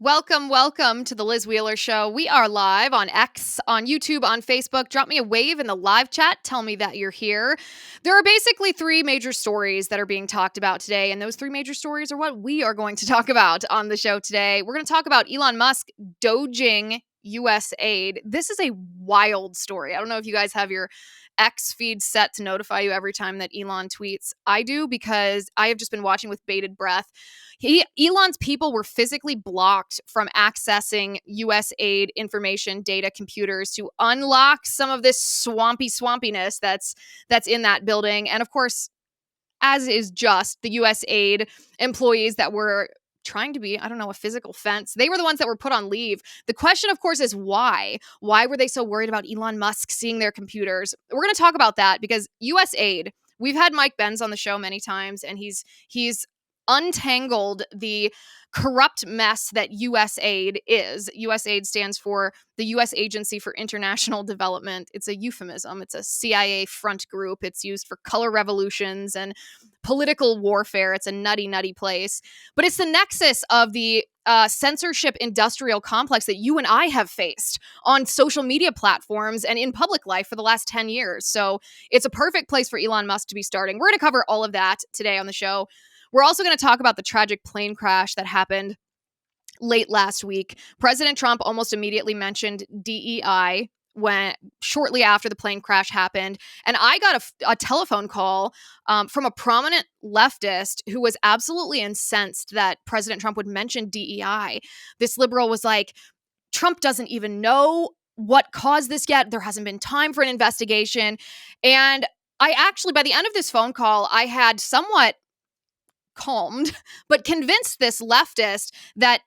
Welcome to the Liz Wheeler Show. We are live on X, on YouTube, on Facebook. Drop me a wave in the live chat. Tell me that you're here. There are basically three major stories that are being talked about today, and those three major stories are what we are going to talk about on the show today. We're going to talk about Elon Musk doging USAID. This is a wild story. I don't know if you guys have your X feed set to notify you every time that Elon tweets. I do, because I have just been watching with bated breath. Elon's people were physically blocked from accessing USAID information, data, computers to unlock some of this swampiness that's in that building. And of course, as is just the USAID employees that were trying to be, a physical fence. They were the ones that were put on leave. The question, of course, is why? Why were they so worried about Elon Musk seeing their computers? We're going to talk about that because USAID, we've had Mike Benz on the show many times, and he's untangled the corrupt mess that USAID is. USAID stands for the U.S. Agency for International Development. It's a euphemism. It's a CIA front group. It's used for color revolutions and political warfare. It's a nutty place. But it's the nexus of the censorship industrial complex that you and I have faced on social media platforms and in public life for the last 10 years. So it's a perfect place for Elon Musk to be starting. We're going to cover all of that today on the show. We're also going to talk about the tragic plane crash that happened late last week. President Trump almost immediately mentioned DEI shortly after the plane crash happened. And I got a telephone call from a prominent leftist who was absolutely incensed that President Trump would mention DEI. This liberal was like, Trump doesn't even know what caused this yet. There hasn't been time for an investigation. And I actually, by the end of this phone call, I had somewhat calmed, but convinced this leftist that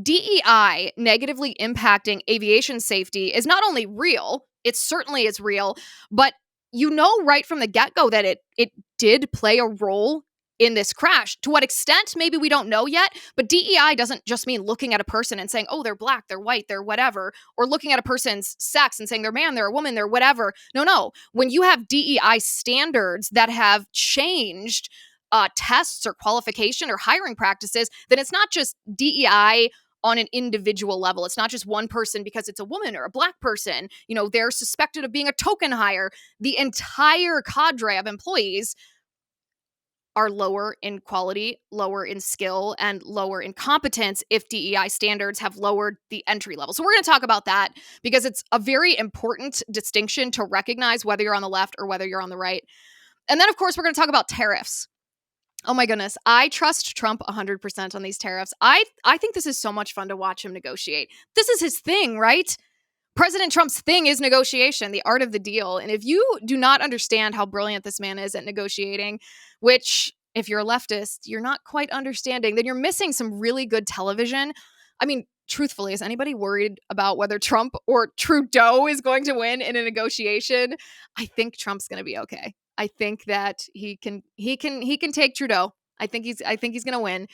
DEI negatively impacting aviation safety is not only real, it certainly is real, but you know right from the get-go that it did play a role in this crash. To what extent, maybe we don't know yet, but DEI doesn't just mean looking at a person and saying, oh, they're black, they're white, they're whatever, or looking at a person's sex and saying they're man, they're a woman, they're whatever. No. When you have DEI standards that have changed tests or qualification or hiring practices, then it's not just DEI on an individual level. It's not just one person because it's a woman or a black person. They're suspected of being a token hire. The entire cadre of employees are lower in quality, lower in skill, and lower in competence if DEI standards have lowered the entry level. So we're going to talk about that because it's a very important distinction to recognize whether you're on the left or whether you're on the right. And then, of course, we're going to talk about tariffs. Oh my goodness. I trust Trump 100% on these tariffs. I think this is so much fun to watch him negotiate. This is his thing, right? President Trump's thing is negotiation, the art of the deal. And if you do not understand how brilliant this man is at negotiating, which if you're a leftist, you're not quite understanding, then you're missing some really good television. I mean, truthfully, is anybody worried about whether Trump or Trudeau is going to win in a negotiation? I think Trump's going to be okay. I think that he can take Trudeau. I think he's going to win.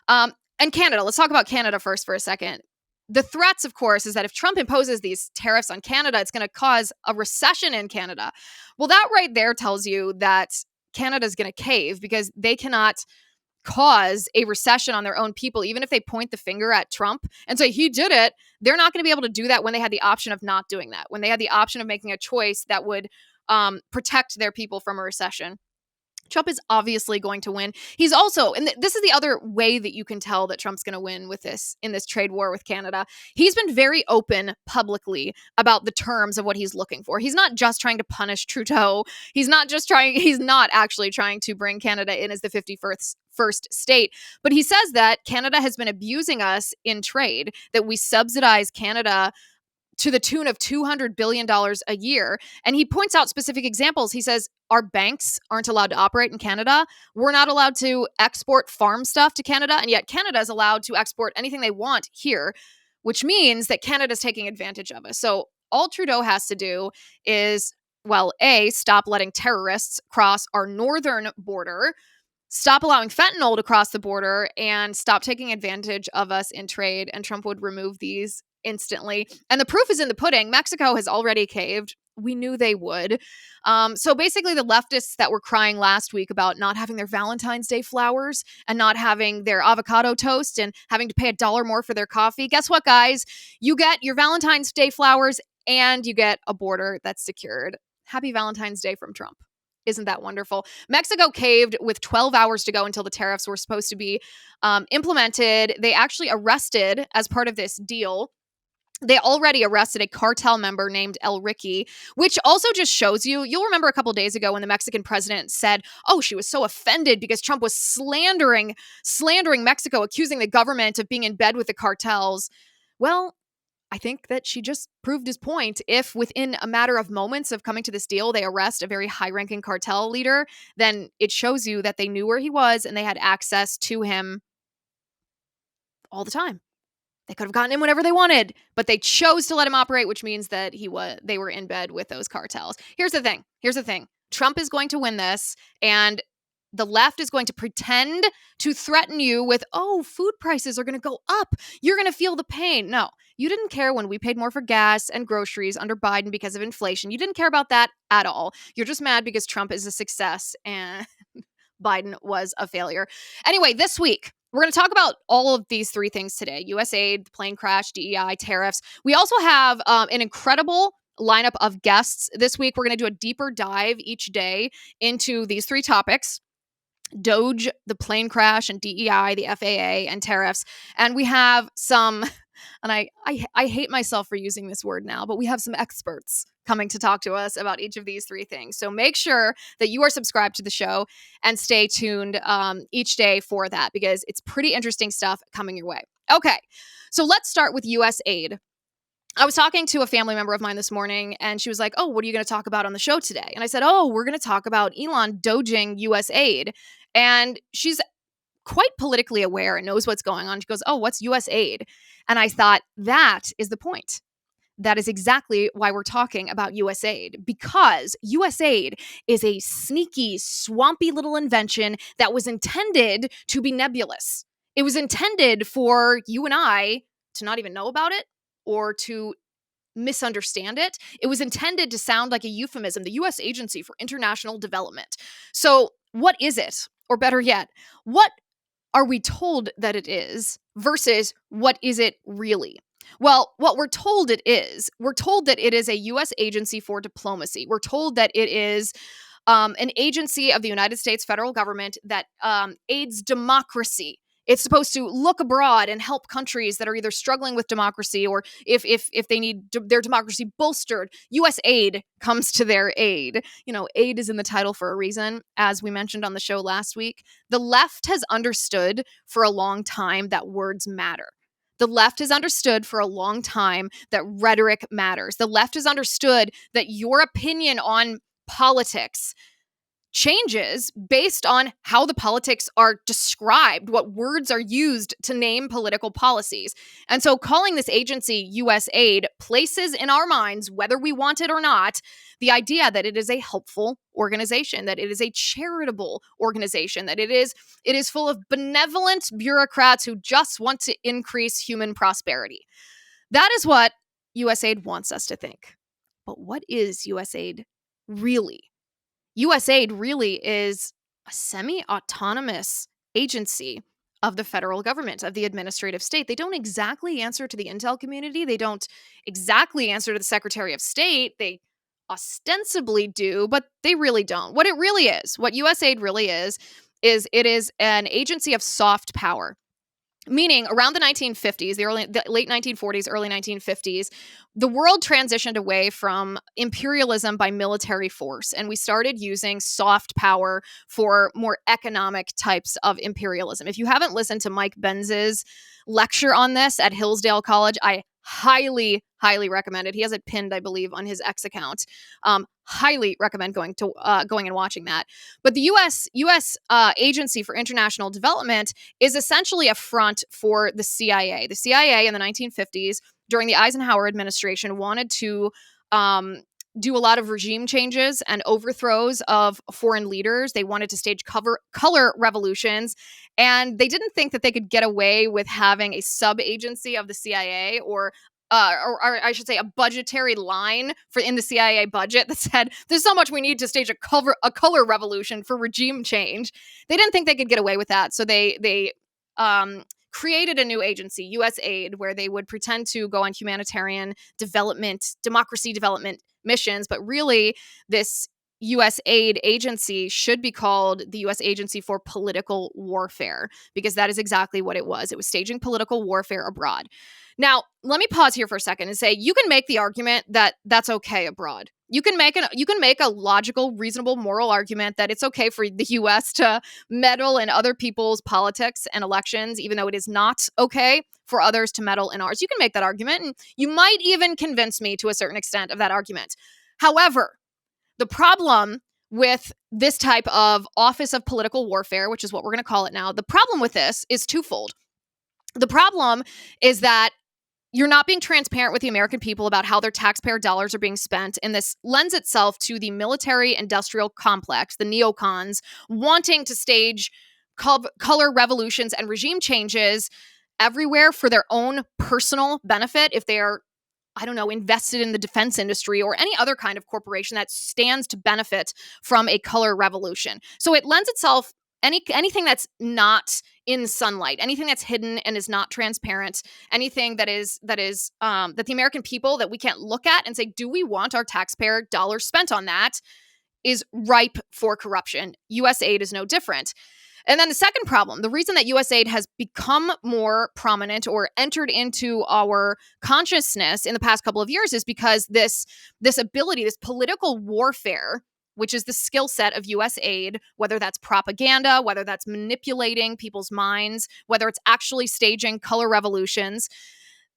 And Canada, let's talk about Canada first for a second. The threats, of course, is that if Trump imposes these tariffs on Canada, it's going to cause a recession in Canada. Well, that right there tells you that Canada's going to cave because they cannot cause a recession on their own people, even if they point the finger at Trump and say he did it. They're not going to be able to do that when they had the option of not doing that, when they had the option of making a choice that would protect their people from a recession. Trump is obviously going to win. He's also, and this is the other way that you can tell that Trump's going to win in this trade war with Canada. He's been very open publicly about the terms of what he's looking for. He's not just trying to punish Trudeau. He's not actually trying to bring Canada in as the 51st state. But he says that Canada has been abusing us in trade, that we subsidize Canada to the tune of $200 billion a year. And he points out specific examples. He says, our banks aren't allowed to operate in Canada. We're not allowed to export farm stuff to Canada. And yet Canada is allowed to export anything they want here, which means that Canada's taking advantage of us. So all Trudeau has to do is, stop letting terrorists cross our northern border, stop allowing fentanyl to cross the border, and stop taking advantage of us in trade. And Trump would remove these instantly. And the proof is in the pudding. Mexico has already caved. We knew they would. So basically, the leftists that were crying last week about not having their Valentine's Day flowers and not having their avocado toast and having to pay $1 more for their coffee. Guess what, guys? You get your Valentine's Day flowers and you get a border that's secured. Happy Valentine's Day from Trump. Isn't that wonderful? Mexico caved with 12 hours to go until the tariffs were supposed to be implemented. They actually arrested, as part of this deal, they already arrested a cartel member named El Ricky, which also just shows you'll remember a couple of days ago when the Mexican president said, oh, she was so offended because Trump was slandering Mexico, accusing the government of being in bed with the cartels. Well, I think that she just proved his point. If within a matter of moments of coming to this deal, they arrest a very high-ranking cartel leader, then it shows you that they knew where he was and they had access to him all the time. They could have gotten him whenever they wanted, but they chose to let him operate, which means that they were in bed with those cartels. Here's the thing. Trump is going to win this, and the left is going to pretend to threaten you with, oh, food prices are going to go up. You're going to feel the pain. No, you didn't care when we paid more for gas and groceries under Biden because of inflation. You didn't care about that at all. You're just mad because Trump is a success and Biden was a failure. Anyway, this week, we're going to talk about all of these three things today: USAID, the plane crash, DEI, tariffs. We also have an incredible lineup of guests this week. We're going to do a deeper dive each day into these three topics: Doge, the plane crash, and DEI, the FAA, and tariffs. And we have some, and I hate myself for using this word now, but we have some experts coming to talk to us about each of these three things. So make sure that you are subscribed to the show and stay tuned each day for that, because it's pretty interesting stuff coming your way. Okay, so let's start with USAID. I was talking to a family member of mine this morning, and she was like, oh, what are you going to talk about on the show today? And I said, oh, we're going to talk about Elon doging USAID. And she's quite politically aware and knows what's going on. She goes, oh, what's USAID? And I thought, that is the point. That is exactly why we're talking about USAID, because USAID is a sneaky, swampy little invention that was intended to be nebulous. It was intended for you and I to not even know about it or to misunderstand it. It was intended to sound like a euphemism, the U.S. Agency for International Development. So what is it? Or better yet, what are we told that it is versus what is it really? Well, what we're told that it is a U.S. agency for diplomacy. We're told that it is an agency of the United States federal government that aids democracy. It's supposed to look abroad and help countries that are either struggling with democracy or if they need their democracy bolstered, USAID comes to their aid. You know, aid is in the title for a reason, as we mentioned on the show last week. The left has understood for a long time that words matter. The left has understood for a long time that rhetoric matters. The left has understood that your opinion on politics changes based on how the politics are described, what words are used to name political policies. And so calling this agency USAID places in our minds, whether we want it or not, the idea that it is a helpful organization, that it is a charitable organization, that it is full of benevolent bureaucrats who just want to increase human prosperity. That is what USAID wants us to think. But what is USAID really? USAID really is a semi-autonomous agency of the federal government, of the administrative state. They don't exactly answer to the intel community. They don't exactly answer to the Secretary of State. They ostensibly do, but they really don't. What it really is, what USAID really is it is an agency of soft power. Meaning around the 1950s, the late 1940s, early 1950s, the world transitioned away from imperialism by military force, and we started using soft power for more economic types of imperialism. If you haven't listened to Mike Benz's lecture on this at Hillsdale College, I highly recommend it. He has it pinned, I believe, on his X account. Highly recommend going and watching that. But the U.S. Agency for International Development is essentially a front for the CIA. The CIA in the 1950s, during the Eisenhower administration, wanted to do a lot of regime changes and overthrows of foreign leaders. They wanted to stage color revolutions, and they didn't think that they could get away with having a sub-agency of the CIA or or I should say, a budgetary line for in the CIA budget that said there's so much we need to stage a color revolution for regime change. They didn't think they could get away with that, so they created a new agency, USAID, where they would pretend to go on humanitarian development, democracy development missions, but really this USAID agency should be called the U.S. Agency for Political Warfare, because that is exactly what it was. It was staging political warfare abroad. Now, let me pause here for a second and say you can make the argument that that's okay abroad. You can make a logical, reasonable, moral argument that it's okay for the U.S. to meddle in other people's politics and elections, even though it is not okay for others to meddle in ours. You can make that argument, and you might even convince me to a certain extent of that argument. However, the problem with this type of Office of Political Warfare, which is what we're going to call it now, the problem with this is twofold. The problem is that you're not being transparent with the American people about how their taxpayer dollars are being spent, and this lends itself to the military-industrial complex, the neocons, wanting to stage color revolutions and regime changes everywhere for their own personal benefit if they are, I don't know, invested in the defense industry or any other kind of corporation that stands to benefit from a color revolution. So it lends itself, anything that's not in sunlight, anything that's hidden and is not transparent, anything that the American people, that we can't look at and say, do we want our taxpayer dollars spent on that, is ripe for corruption. USAID is no different. And then the second problem, the reason that USAID has become more prominent or entered into our consciousness in the past couple of years, is because this ability, this political warfare, which is the skill set of USAID, whether that's propaganda, whether that's manipulating people's minds, whether it's actually staging color revolutions,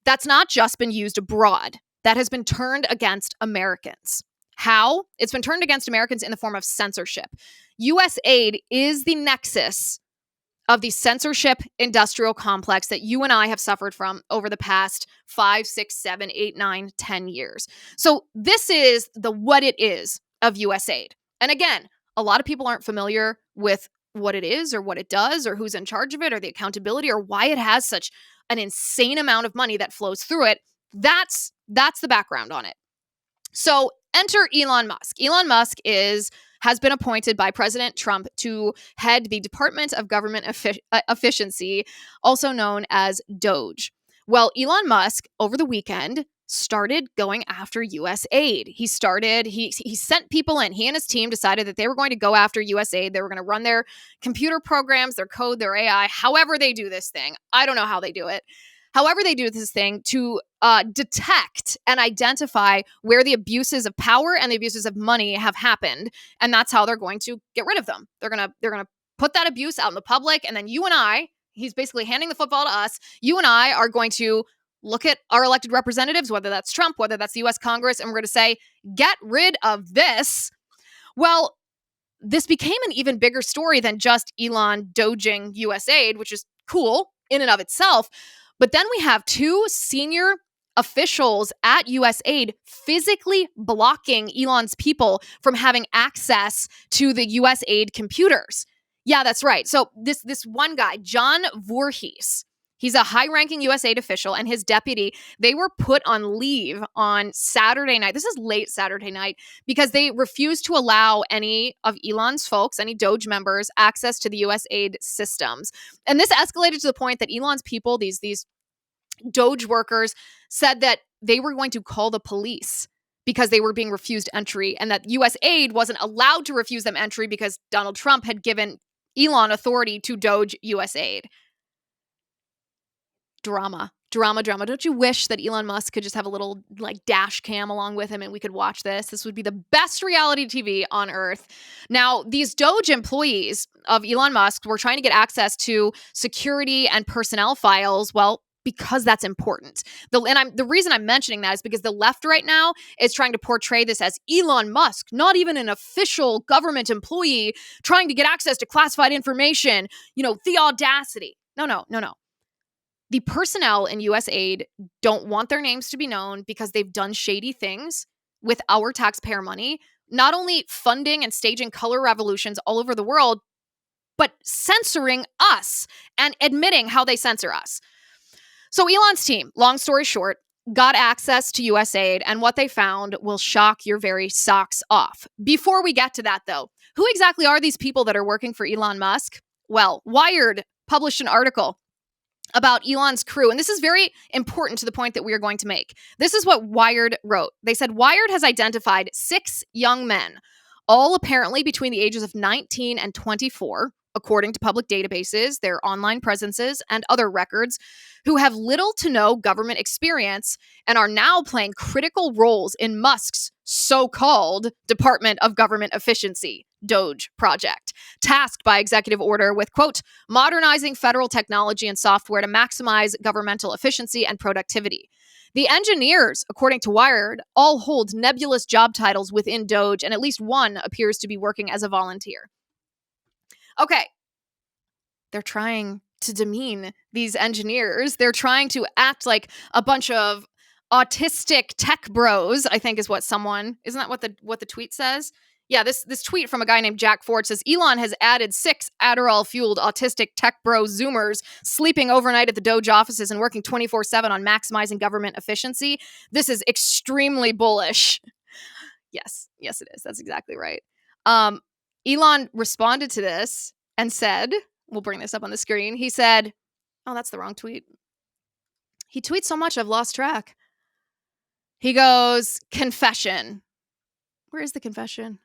that's not just been used abroad. That has been turned against Americans. How? It's been turned against Americans in the form of censorship. USAID is the nexus of the censorship industrial complex that you and I have suffered from over the past 5, 6, 7, 8, 9, 10 years. So this is the what it is of USAID. And again, a lot of people aren't familiar with what it is or what it does or who's in charge of it or the accountability or why it has such an insane amount of money that flows through it. That's the background on it. So enter Elon Musk. Elon Musk has been appointed by President Trump to head the Department of Government Efficiency, also known as Doge. Well, Elon Musk, over the weekend, started going after USAID. He sent people in. He and his team decided that they were going to go after USAID. They were going to run their computer programs, their code, their AI, however they do this thing. I don't know how they do it. However they do this thing to detect and identify where the abuses of power and the abuses of money have happened, and that's how they're going to get rid of them. They're gonna put that abuse out in the public, and then you and I, he's basically handing the football to us. You and I are going to look at our elected representatives, whether that's Trump, whether that's the U.S. Congress, and we're going to say, get rid of this. Well, this became an even bigger story than just Elon doging USAID, which is cool in and of itself. But then we have two senior officials at USAID physically blocking Elon's people from having access to the USAID computers. Yeah, that's right. So this one guy, John Voorhees, he's a high-ranking USAID official, and his deputy, they were put on leave on Saturday night. This is late Saturday night, because they refused to allow any of Elon's folks, any Doge members, access to the USAID systems. And this escalated to the point that Elon's people, these Doge workers, said that they were going to call the police because they were being refused entry, and that USAID wasn't allowed to refuse them entry because Donald Trump had given Elon authority to Doge USAID. Drama. Don't you wish that Elon Musk could just have a little dash cam along with him and we could watch this? This would be the best reality TV on earth. Now, these Doge employees of Elon Musk were trying to get access to security and personnel files, well, because that's important. The reason I'm mentioning that is because the left right now is trying to portray this as Elon Musk, not even an official government employee, trying to get access to classified information. The audacity. No. The personnel in USAID don't want their names to be known because they've done shady things with our taxpayer money, not only funding and staging color revolutions all over the world, but censoring us and admitting how they censor us. So Elon's team, long story short, got access to USAID, and what they found will shock your very socks off. Before we get to that, though, who exactly are these people that are working for Elon Musk? Well, Wired published an article about Elon's crew, and this is very important to the point that we are going to make. This is what Wired wrote. They said, Wired has identified 6 young men, all apparently between the ages of 19 and 24, according to public databases, their online presences, and other records, who have little to no government experience and are now playing critical roles in Musk's so-called Department of Government Efficiency, Doge project, tasked by executive order with, quote, modernizing federal technology and software to maximize governmental efficiency and productivity. The engineers, according to Wired, all hold nebulous job titles within Doge, and at least one appears to be working as a volunteer. Okay, they're trying to demean these engineers. They're trying to act like a bunch of autistic tech bros, I think is what someone, isn't that what the tweet says? Yeah, this tweet from a guy named Jack Ford says, Elon has added 6 Adderall-fueled autistic tech bro Zoomers sleeping overnight at the Doge offices and working 24/7 on maximizing government efficiency. This is extremely bullish. Yes, it is. That's exactly right. Elon responded to this and said, we'll bring this up on the screen. He said, oh, that's the wrong tweet. He tweets so much I've lost track. He goes, confession. Where is the confession?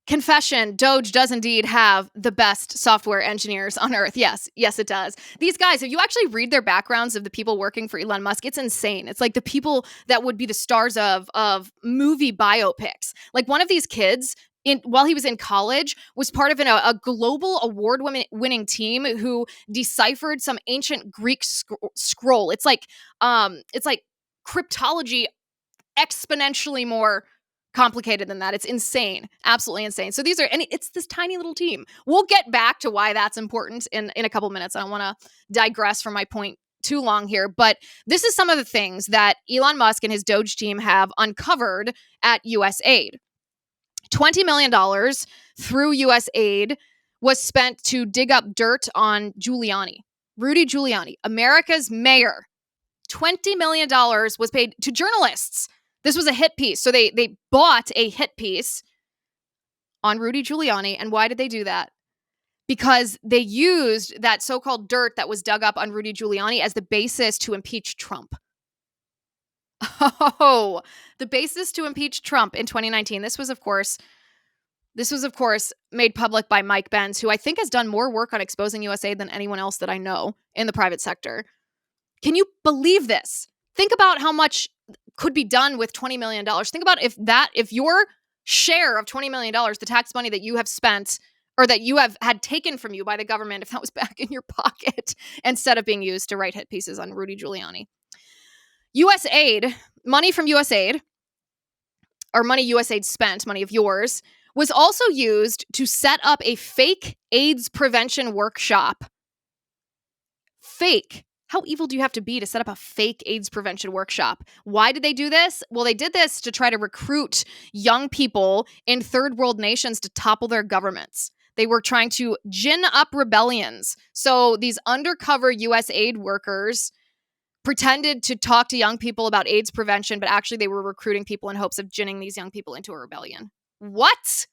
Confession, Doge does indeed have the best software engineers on earth. Yes, it does. These guys, if you actually read their backgrounds of the people working for Elon Musk, it's insane. It's like the people that would be the stars of movie biopics. Like one of these kids, while he was in college, was part of a global award-winning team who deciphered some ancient Greek scroll. It's like cryptology exponentially more complicated than that. It's insane. Absolutely insane. So it's this tiny little team. We'll get back to why that's important in a couple minutes. I don't want to digress from my point too long here, but this is some of the things that Elon Musk and his Doge team have uncovered at USAID. $20 million through USAID was spent to dig up dirt on Giuliani. Rudy Giuliani, America's mayor. $20 million was paid to journalists. This was a hit piece. So they bought a hit piece on Rudy Giuliani. And why did they do that? Because they used that so-called dirt that was dug up on Rudy Giuliani as the basis to impeach Trump. Oh, the basis to impeach Trump in 2019. This was, of course, made public by Mike Benz, who I think has done more work on exposing USAID than anyone else that I know in the private sector. Can you believe this? Think about how much could be done with $20 million. Think about if your share of $20 million, the tax money that you have spent or that you have had taken from you by the government, if that was back in your pocket instead of being used to write hit pieces on Rudy Giuliani. USAID, money from USAID, or money USAID spent, money of yours, was also used to set up a fake AIDS prevention workshop. Fake. How evil do you have to be to set up a fake AIDS prevention workshop? Why did they do this? Well, they did this to try to recruit young people in third world nations to topple their governments. They were trying to gin up rebellions. So these undercover USAID workers pretended to talk to young people about AIDS prevention, but actually they were recruiting people in hopes of ginning these young people into a rebellion. What?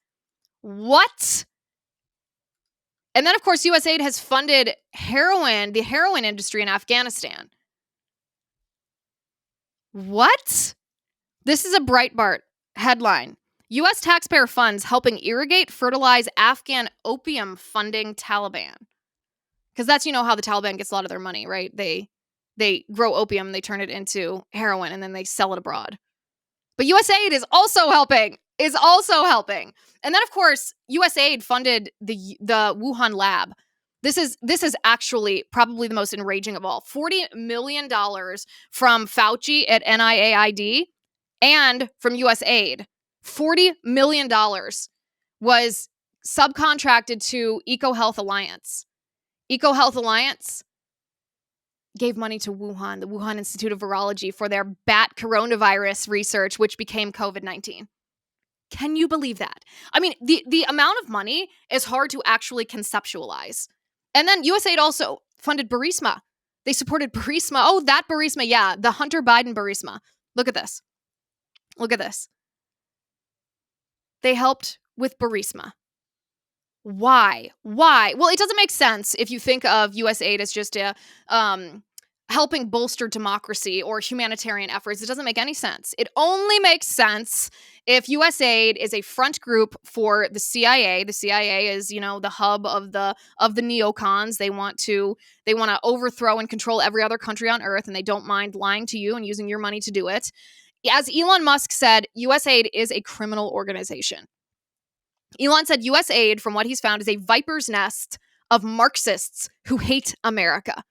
And then, of course, USAID has funded the heroin industry in Afghanistan. What? This is a Breitbart headline. U.S. taxpayer funds helping irrigate, fertilize Afghan opium funding Taliban. Because that's, how the Taliban gets a lot of their money, right? They grow opium, they turn it into heroin, and then they sell it abroad. But USAID is also helping. And then, of course, USAID funded the Wuhan lab. This is actually probably the most enraging of all. $40 million from Fauci at NIAID and from USAID. $40 million was subcontracted to EcoHealth Alliance. EcoHealth Alliance gave money to Wuhan, the Wuhan Institute of Virology, for their bat coronavirus research, which became COVID-19. Can you believe that? I mean, the amount of money is hard to actually conceptualize. And then USAID also funded Burisma, They supported Burisma. Oh, that Burisma. Yeah, the Hunter Biden Burisma. Look at this. Look at this. They helped with Burisma. Why? Well, it doesn't make sense if you think of USAID as just a helping bolster democracy or humanitarian efforts. It doesn't make any sense. It only makes sense if USAID is a front group for the CIA. The CIA is, the hub of the neocons. They want to overthrow and control every other country on earth, and they don't mind lying to you and using your money to do it. As Elon Musk said, USAID is a criminal organization. Elon said USAID, from what he's found, is a viper's nest of Marxists who hate America.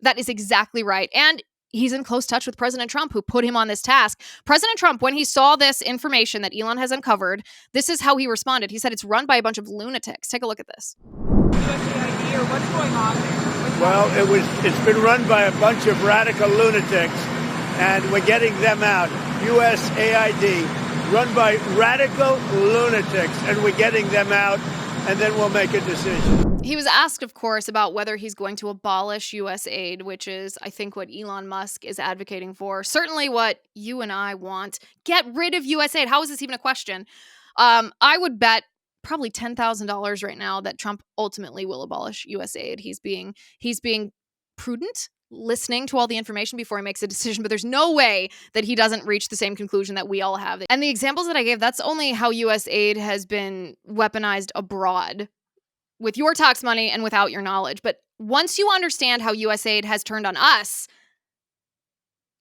That is exactly right. And he's in close touch with President Trump, who put him on this task. President Trump, when he saw this information that Elon has uncovered, this is how he responded. He said it's run by a bunch of lunatics. Take a look at this. USAID, or what's going on there? Well, it's been run by a bunch of radical lunatics, and we're getting them out. USAID. Run by radical lunatics, and we're getting them out, and then we'll make a decision. He was asked, of course, about whether he's going to abolish USAID, which is, I think, what Elon Musk is advocating for. Certainly what you and I want. Get rid of USAID. How is this even a question? I would bet probably $10,000 right now that Trump ultimately will abolish USAID. He's being prudent, listening to all the information before he makes a decision, but there's no way that he doesn't reach the same conclusion that we all have. And the examples that I gave, that's only how USAID has been weaponized abroad with your tax money and without your knowledge. But once you understand how USAID has turned on us,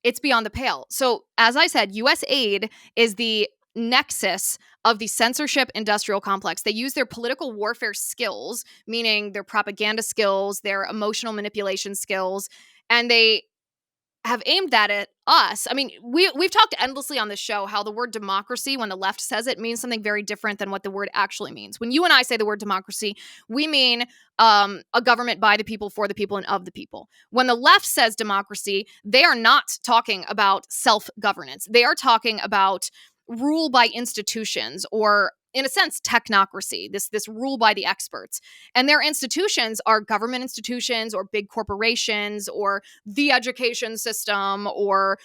it's beyond the pale. So as I said, USAID is the nexus of the censorship industrial complex. They use their political warfare skills, meaning their propaganda skills, their emotional manipulation skills, and they have aimed that at us. I mean, we've talked endlessly on this show how the word democracy, when the left says it, means something very different than what the word actually means. When you and I say the word democracy, we mean a government by the people, for the people, and of the people. When the left says democracy, they are not talking about self-governance. They are talking about rule by institutions, or in a sense, technocracy, this rule by the experts. And their institutions are government institutions or big corporations or the education system or,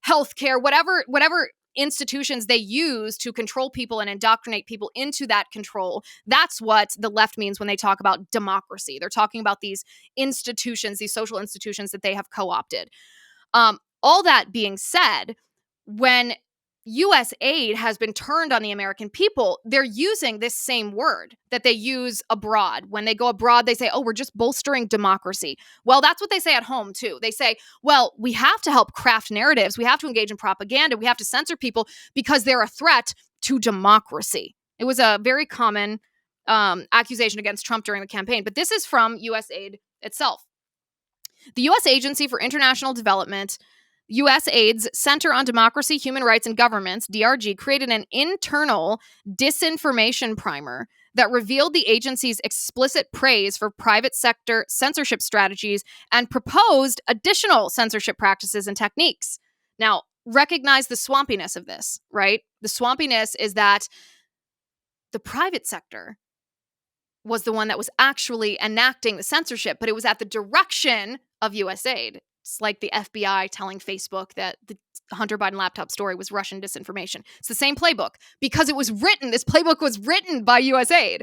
healthcare, whatever institutions they use to control people and indoctrinate people into that control. That's what the left means when they talk about democracy. They're talking about these institutions, these social institutions that they have co-opted. All that being said, when USAID has been turned on the American people, they're using this same word that they use abroad. When they go abroad, they say, oh, we're just bolstering democracy. Well, that's what they say at home, too. They say, well, we have to help craft narratives. We have to engage in propaganda. We have to censor people because they're a threat to democracy. It was a very common accusation against Trump during the campaign. But this is from USAID itself. The U.S. Agency for International Development, USAID's Center on Democracy, Human Rights, and Governments, DRG, created an internal disinformation primer that revealed the agency's explicit praise for private sector censorship strategies and proposed additional censorship practices and techniques. Now, recognize the swampiness of this, right? The swampiness is that the private sector was the one that was actually enacting the censorship, but it was at the direction of USAID. It's like the FBI telling Facebook that the Hunter Biden laptop story was Russian disinformation. It's the same playbook because it was written. This playbook was written by USAID.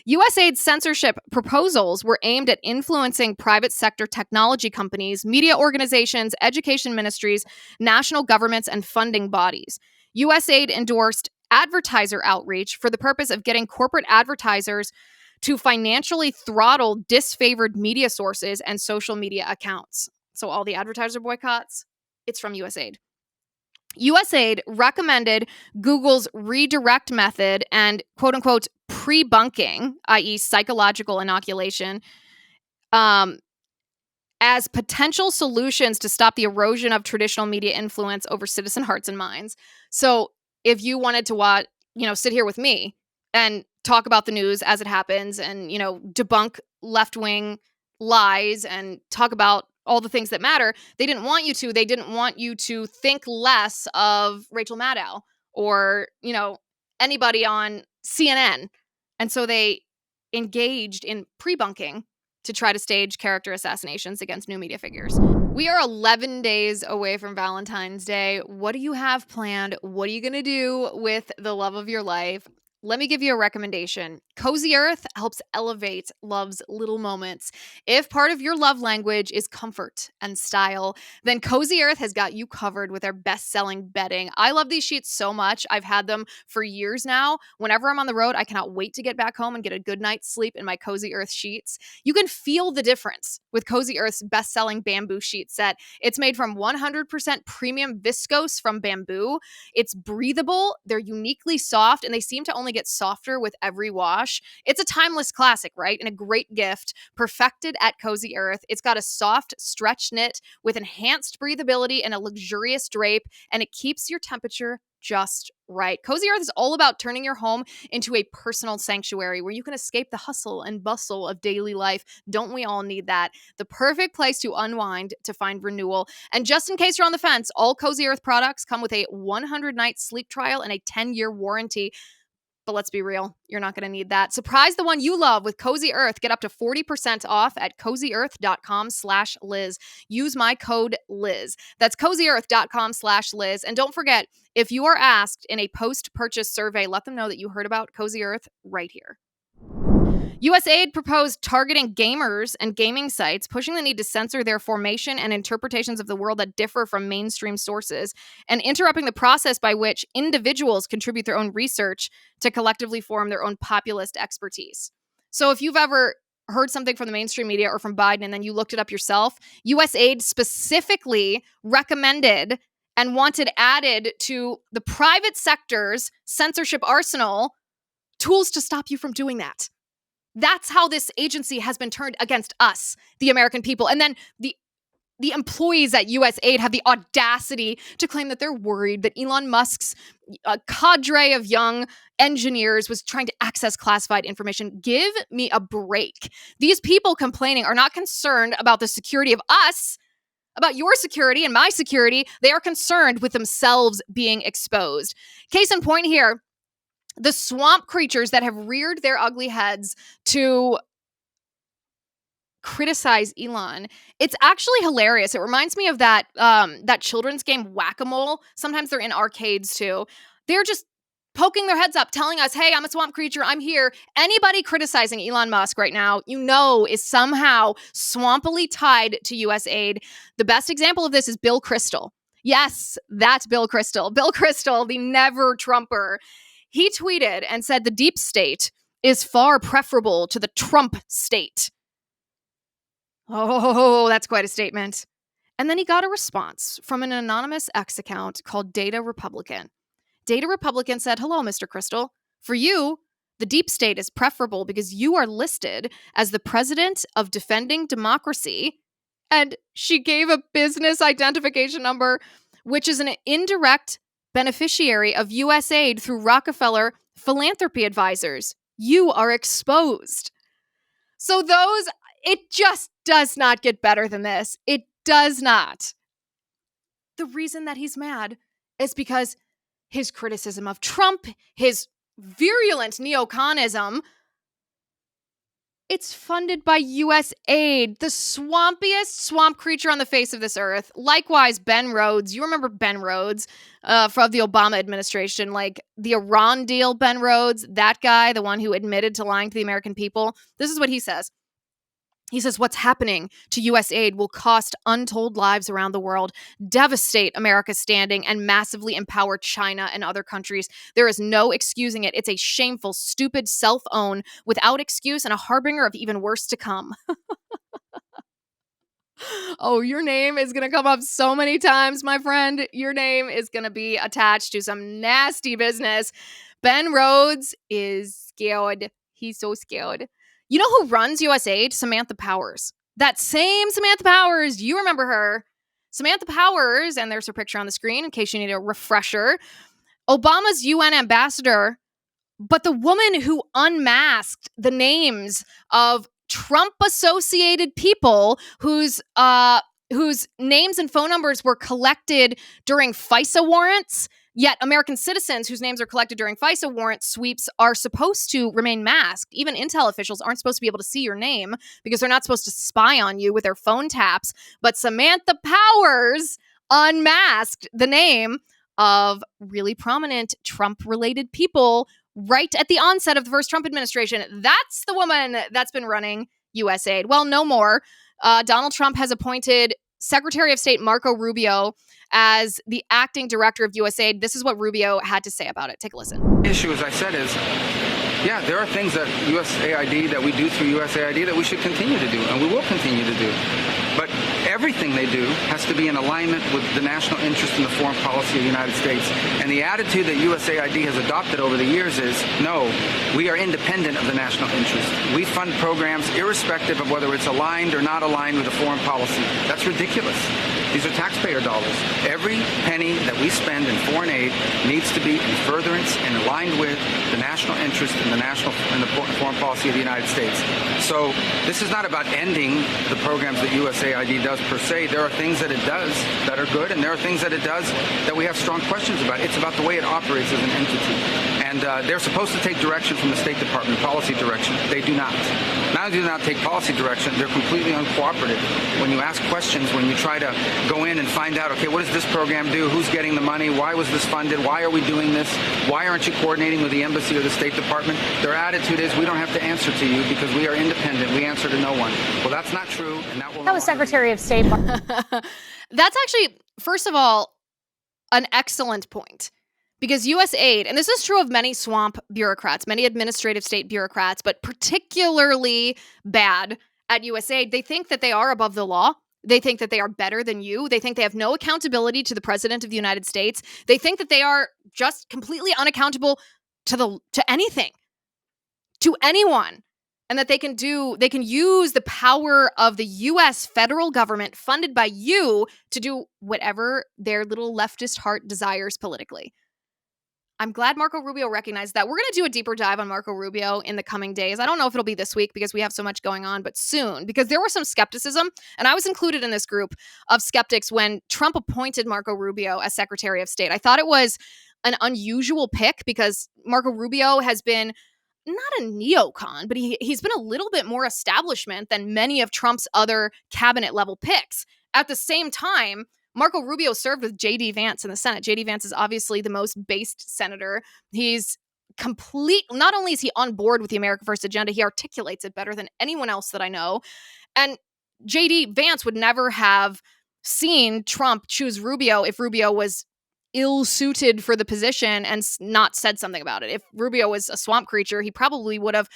USAID's censorship proposals were aimed at influencing private sector technology companies, media organizations, education ministries, national governments, and funding bodies. USAID endorsed advertiser outreach for the purpose of getting corporate advertisers to financially throttle disfavored media sources and social media accounts. So all the advertiser boycotts, it's from USAID. USAID recommended Google's redirect method and quote-unquote pre-bunking, i.e. psychological inoculation, as potential solutions to stop the erosion of traditional media influence over citizen hearts and minds. So if you wanted to sit here with me and talk about the news as it happens and, debunk left-wing lies and talk about all the things that matter, they didn't want you to. They didn't want you to think less of Rachel Maddow or, anybody on CNN. And so they engaged in pre-bunking to try to stage character assassinations against new media figures. We are 11 days away from Valentine's Day. What do you have planned? What are you going to do with the love of your life? Let me give you a recommendation. Cozy Earth helps elevate love's little moments. If part of your love language is comfort and style, then Cozy Earth has got you covered with their best-selling bedding. I love these sheets so much. I've had them for years now. Whenever I'm on the road, I cannot wait to get back home and get a good night's sleep in my Cozy Earth sheets. You can feel the difference with Cozy Earth's best-selling bamboo sheet set. It's made from 100% premium viscose from bamboo. It's breathable, they're uniquely soft, and they seem to only get softer with every wash. It's a timeless classic, right? And a great gift, perfected at Cozy Earth. It's got a soft stretch knit with enhanced breathability and a luxurious drape, and it keeps your temperature just right. Cozy Earth is all about turning your home into a personal sanctuary where you can escape the hustle and bustle of daily life. Don't we all need that? The perfect place to unwind, to find renewal. And just in case you're on the fence, all Cozy Earth products come with a 100-night sleep trial and a 10-year warranty. But let's be real, you're not going to need that. Surprise the one you love with Cozy Earth. Get up to 40% off at cozyearth.com/Liz. Use my code Liz. That's cozyearth.com/Liz. And don't forget, if you are asked in a post-purchase survey, let them know that you heard about Cozy Earth right here. USAID proposed targeting gamers and gaming sites, pushing the need to censor their formation and interpretations of the world that differ from mainstream sources, and interrupting the process by which individuals contribute their own research to collectively form their own populist expertise. So if you've ever heard something from the mainstream media or from Biden and then you looked it up yourself, USAID specifically recommended and wanted added to the private sector's censorship arsenal tools to stop you from doing that. That's how this agency has been turned against us, the American people. And then the employees at USAID have the audacity to claim that they're worried that Elon Musk's cadre of young engineers was trying to access classified information. Give me a break. These people complaining are not concerned about the security of us, about your security and my security. They are concerned with themselves being exposed. Case in point here, the swamp creatures that have reared their ugly heads to criticize Elon. It's actually hilarious. It reminds me of that children's game Whack-A-Mole. Sometimes they're in arcades too. They're just poking their heads up, telling us, hey, I'm a swamp creature, I'm here. Anybody criticizing Elon Musk right now, is somehow swampily tied to USAID. The best example of this is Bill Kristol. Yes, that's Bill Kristol. Bill Kristol, the never-Trumper. He tweeted and said the deep state is far preferable to the Trump state. Oh, that's quite a statement. And then he got a response from an anonymous X account called Data Republican. Data Republican said, hello, Mr. Kristol. For you, the deep state is preferable because you are listed as the president of Defending Democracy. And she gave a business identification number, which is an indirect beneficiary of USAID through Rockefeller Philanthropy Advisors. You are exposed. So it just does not get better than this. It does not. The reason that he's mad is because his criticism of Trump, his virulent neoconism, it's funded by USAID, the swampiest swamp creature on the face of this earth. Likewise, Ben Rhodes. You remember Ben Rhodes from the Obama administration, like the Iran deal Ben Rhodes, that guy, the one who admitted to lying to the American people. This is what he says. He says, what's happening to USAID will cost untold lives around the world, devastate America's standing, and massively empower China and other countries. There is no excusing it. It's a shameful, stupid self-own without excuse and a harbinger of even worse to come. Oh, your name is going to come up so many times, my friend. Your name is going to be attached to some nasty business. Ben Rhodes is scared. He's so scared. You know who runs USAID? Samantha Powers. That same Samantha Powers. You remember her. Samantha Powers, and there's her picture on the screen in case you need a refresher. Obama's UN ambassador, but the woman who unmasked the names of Trump-associated people whose names and phone numbers were collected during FISA warrants Yet American citizens whose names are collected during FISA warrant sweeps are supposed to remain masked. Even intel officials aren't supposed to be able to see your name because they're not supposed to spy on you with their phone taps. But Samantha Powers unmasked the name of really prominent Trump-related people right at the onset of the first Trump administration. That's the woman that's been running USAID. Well, no more. Donald Trump has appointed Secretary of State Marco Rubio as the acting director of USAID. This is what Rubio had to say about it. Take a listen. The issue, as I said, is, yeah, there are things that USAID, that we do through USAID that we should continue to do, and we will continue to do. But everything they do has to be in alignment with the national interest and the foreign policy of the United States. And the attitude that USAID has adopted over the years is, no, we are independent of the national interest. We fund programs irrespective of whether it's aligned or not aligned with the foreign policy. That's ridiculous. These are taxpayer dollars. Every penny that we spend in foreign aid needs to be in furtherance and aligned with the national interest and the foreign policy of the United States. So this is not about ending the programs that USAID does per se. There are things that it does that are good, and there are things that it does that we have strong questions about. It's about the way it operates as an entity. And they're supposed to take direction from the State Department, policy direction. They do not. Not only do they not take policy direction, they're completely uncooperative. When you ask questions, when you try to go in and find out, okay, what does this program do? Who's getting the money? Why was this funded? Why are we doing this? Why aren't you coordinating with the embassy or the State Department? Their attitude is, we don't have to answer to you because we are independent. We answer to no one. Well, that's not true. And that was Secretary of State. That's actually, first of all, an excellent point. Because USAID, and this is true of many swamp bureaucrats, many administrative state bureaucrats, but particularly bad at USAID, they think that they are above the law. They think that they are better than you. They think they have no accountability to the President of the United States. They think that they are just completely unaccountable to anything, to anyone, and that they can use the power of the U.S. federal government funded by you to do whatever their little leftist heart desires politically. I'm glad Marco Rubio recognized that. We're going to do a deeper dive on Marco Rubio in the coming days. I don't know if it'll be this week because we have so much going on, but soon, because there was some skepticism, and I was included in this group of skeptics when Trump appointed Marco Rubio as Secretary of State. I thought it was an unusual pick because Marco Rubio has been not a neocon, but he's been a little bit more establishment than many of Trump's other cabinet level picks. At the same time, Marco Rubio served with JD Vance in the Senate. JD Vance is obviously the most based senator. He's not only is he on board with the America First agenda, he articulates it better than anyone else that I know. And JD Vance would never have seen Trump choose Rubio if Rubio was ill-suited for the position and not said something about it. If Rubio was a swamp creature, he probably would have,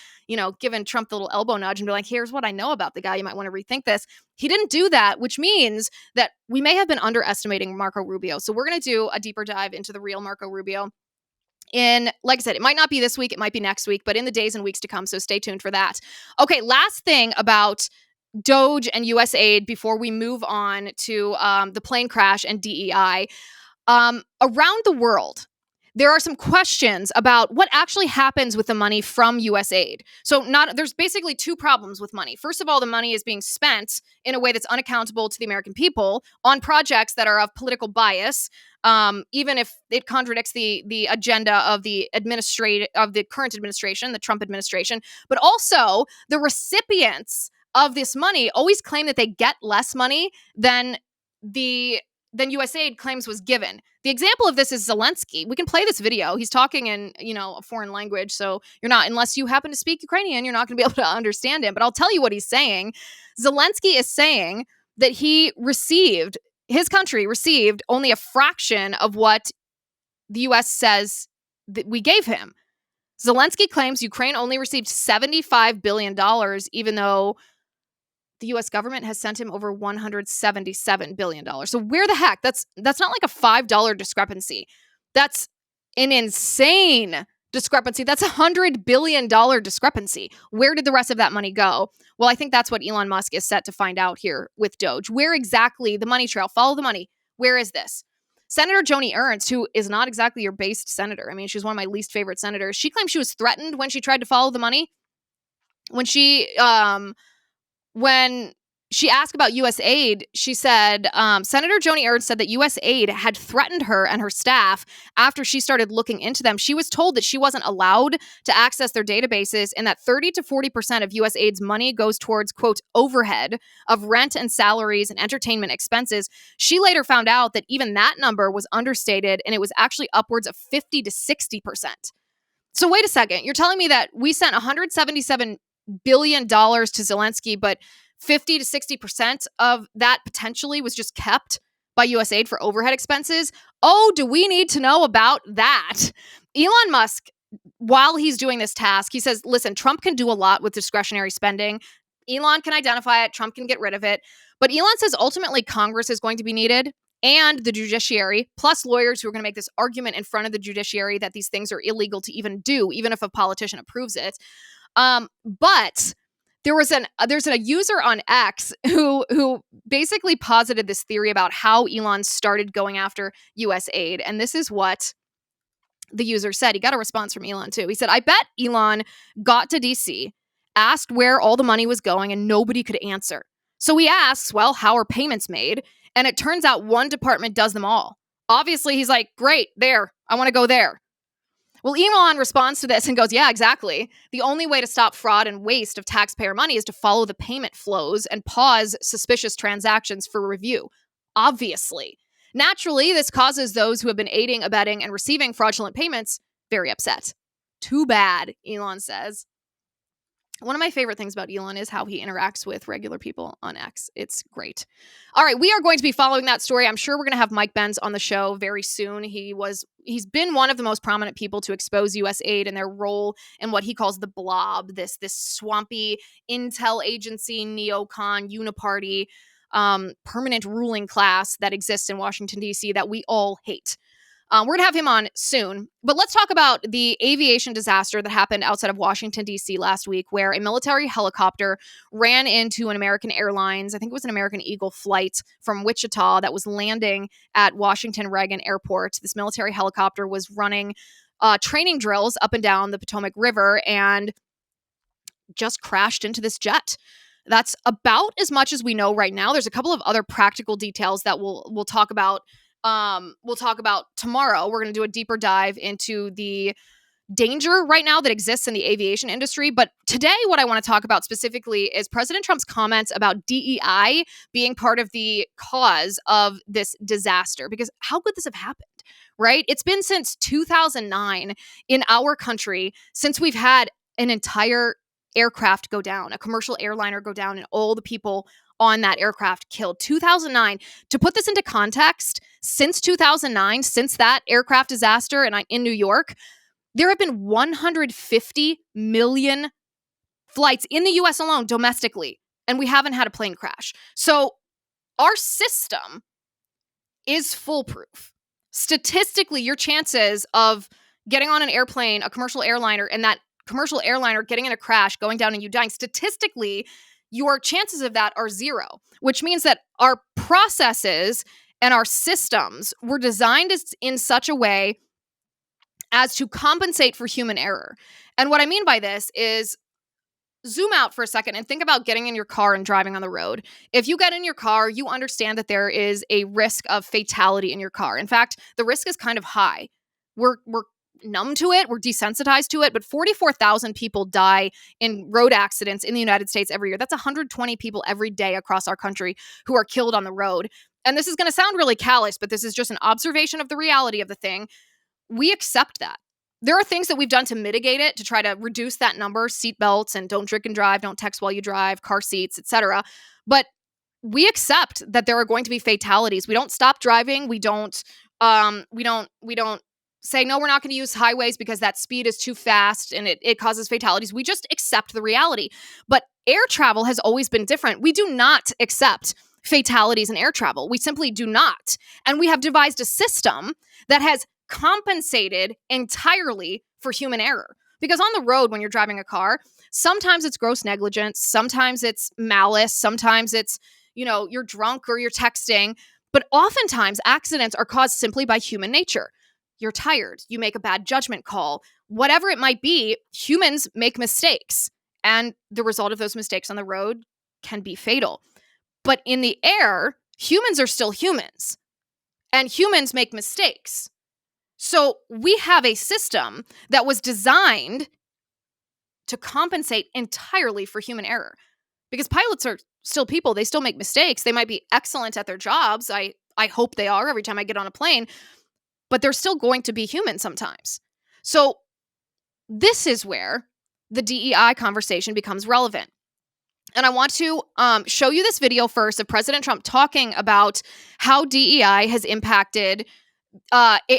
given Trump the little elbow nudge and be like, here's what I know about the guy. You might want to rethink this. He didn't do that, which means that we may have been underestimating Marco Rubio. So we're going to do a deeper dive into the real Marco Rubio. Like I said, it might not be this week, it might be next week, but in the days and weeks to come. So stay tuned for that. Okay, last thing about Doge and USAID before we move on to the plane crash and DEI. Around the world, there are some questions about what actually happens with the money from USAID. So there's basically two problems with money. First of all, the money is being spent in a way that's unaccountable to the American people on projects that are of political bias, even if it contradicts the agenda of the current administration, the Trump administration. But also, the recipients of this money always claim that they get less money than USAID claims was given. The example of this is Zelensky. We can play this video. He's talking in, a foreign language, so unless you happen to speak Ukrainian, you're not going to be able to understand him. But I'll tell you what he's saying. Zelensky is saying that his country received only a fraction of what the U.S. says that we gave him. Zelensky claims Ukraine only received $75 billion, even though the U.S. government has sent him over $177 billion. So where the heck? That's not like a $5 discrepancy. That's an insane discrepancy. That's $100 billion discrepancy. Where did the rest of that money go? Well, I think that's what Elon Musk is set to find out here with Doge. Where exactly the money trail? Follow the money. Where is this? Senator Joni Ernst, who is not exactly your based senator. I mean, she's one of my least favorite senators. She claimed she was threatened when she tried to follow the money. When she asked about USAID. She said, Senator Joni Ernst said that USAID had threatened her and her staff after she started looking into them. She was told that she wasn't allowed to access their databases and that 30 to 40% of USAID's money goes towards, quote, overhead of rent and salaries and entertainment expenses. She later found out that even that number was understated and it was actually upwards of 50 to 60%. So wait a second. You're telling me that we sent $177 billion to Zelensky, but 50 to 60% of that potentially was just kept by USAID for overhead expenses? Oh, do we need to know about that? Elon Musk, while he's doing this task, he says, listen, Trump can do a lot with discretionary spending. Elon can identify it. Trump can get rid of it. But Elon says ultimately Congress is going to be needed and the judiciary, plus lawyers who are going to make this argument in front of the judiciary that these things are illegal to even do, even if a politician approves it. But there's a user on X who basically posited this theory about how Elon started going after USAID. And this is what the user said. He got a response from Elon too. He said, I bet Elon got to DC, asked where all the money was going, and nobody could answer. So he asks, well, how are payments made? And it turns out one department does them all. Obviously, he's like, great, there, I want to go there. Well, Elon responds to this and goes, yeah, exactly. The only way to stop fraud and waste of taxpayer money is to follow the payment flows and pause suspicious transactions for review. Obviously. Naturally, this causes those who have been aiding, abetting, and receiving fraudulent payments very upset. Too bad, Elon says. One of my favorite things about Elon is how he interacts with regular people on X. It's great. All right, we are going to be following that story. I'm sure we're going to have Mike Benz on the show very soon. He's been one of the most prominent people to expose USAID and their role in what he calls the blob, this swampy intel agency, neocon, uniparty, permanent ruling class that exists in Washington, D.C. that we all hate. We're going to have him on soon. But let's talk about the aviation disaster that happened outside of Washington, D.C. last week, where a military helicopter ran into an American Airlines, I think it was an American Eagle flight from Wichita that was landing at Washington Reagan Airport. This military helicopter was running training drills up and down the Potomac River and just crashed into this jet. That's about as much as we know right now. There's a couple of other practical details that we'll talk about. We'll talk about tomorrow. We're going to do a deeper dive into the danger right now that exists in the aviation industry. But today, what I want to talk about specifically is President Trump's comments about DEI being part of the cause of this disaster. Because how could this have happened, right? It's been since 2009 in our country since we've had an entire aircraft go down, a commercial airliner go down, and all the people on that aircraft killed. 2009. To put this into context, since 2009, since that aircraft disaster in New York, there have been 150 million flights in the US alone domestically, and we haven't had a plane crash. So our system is foolproof. Statistically, your chances of getting on an airplane, a commercial airliner, and that commercial airliner getting in a crash, going down and you dying, statistically, your chances of that are zero, which means that our processes and our systems were designed in such a way as to compensate for human error. And what I mean by this is zoom out for a second and think about getting in your car and driving on the road. If you get in your car, you understand that there is a risk of fatality in your car. In fact, the risk is kind of high. We're numb to it. We're desensitized to it. But 44,000 people die in road accidents in the United States every year. That's 120 people every day across our country who are killed on the road. And this is going to sound really callous, but this is just an observation of the reality of the thing. We accept that. There are things that we've done to mitigate it, to try to reduce that number, seat belts and don't drink and drive, don't text while you drive, car seats, etc. But we accept that there are going to be fatalities. We don't stop driving. We don't say, no, we're not going to use highways because that speed is too fast and it causes fatalities. We just accept the reality. But air travel has always been different. We do not accept fatalities in air travel. We simply do not. And we have devised a system that has compensated entirely for human error. Because on the road, when you're driving a car, sometimes it's gross negligence, sometimes it's malice, sometimes it's, you're drunk or you're texting. But oftentimes accidents are caused simply by human nature. You're tired, you make a bad judgment call, whatever it might be, humans make mistakes. And the result of those mistakes on the road can be fatal. But in the air, humans are still humans, and humans make mistakes. So we have a system that was designed to compensate entirely for human error, because pilots are still people. They still make mistakes. They might be excellent at their jobs. I hope they are every time I get on a plane, but they're still going to be human sometimes. So this is where the DEI conversation becomes relevant. And I want to show you this video first of President Trump talking about how DEI has impacted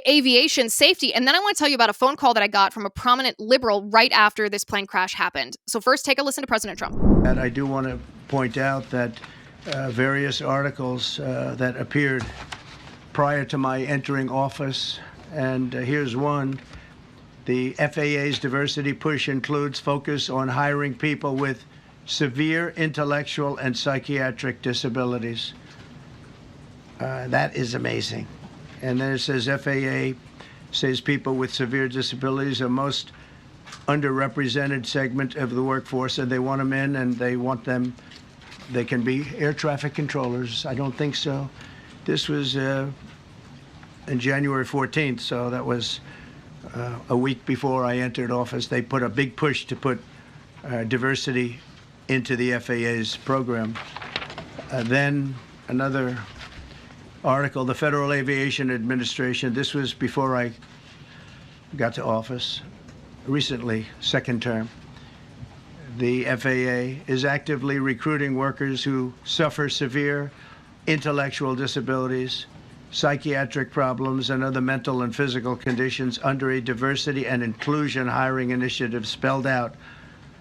aviation safety. And then I want to tell you about a phone call that I got from a prominent liberal right after this plane crash happened. So first, take a listen to President Trump. And I do want to point out that various articles that appeared prior to my entering office, and here's one. The FAA's diversity push includes focus on hiring people with severe intellectual and psychiatric disabilities. That is amazing. And then it says FAA says people with severe disabilities are most underrepresented segment of the workforce, and they want them in, and they can be air traffic controllers. I don't think so. This was in January 14th, so that was a week before I entered office. They put a big push to put diversity into the FAA's program. Then another article, the Federal Aviation Administration, this was before I got to office, recently, second term. The FAA is actively recruiting workers who suffer severe intellectual disabilities, psychiatric problems, and other mental and physical conditions under a diversity and inclusion hiring initiative spelled out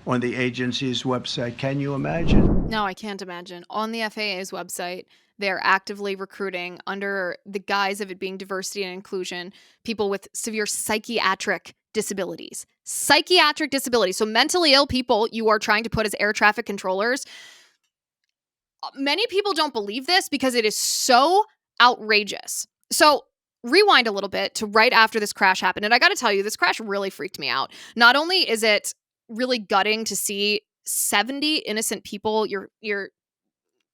on the agency's website. Can you imagine? No, I can't imagine. On the FAA's website, they're actively recruiting, under the guise of it being diversity and inclusion, people with severe psychiatric disabilities. Psychiatric disabilities. So mentally ill people you are trying to put as air traffic controllers. Many people don't believe this because it is so outrageous. So rewind a little bit to right after this crash happened. And I got to tell you, this crash really freaked me out. Not only is it really gutting to see 70 innocent people, your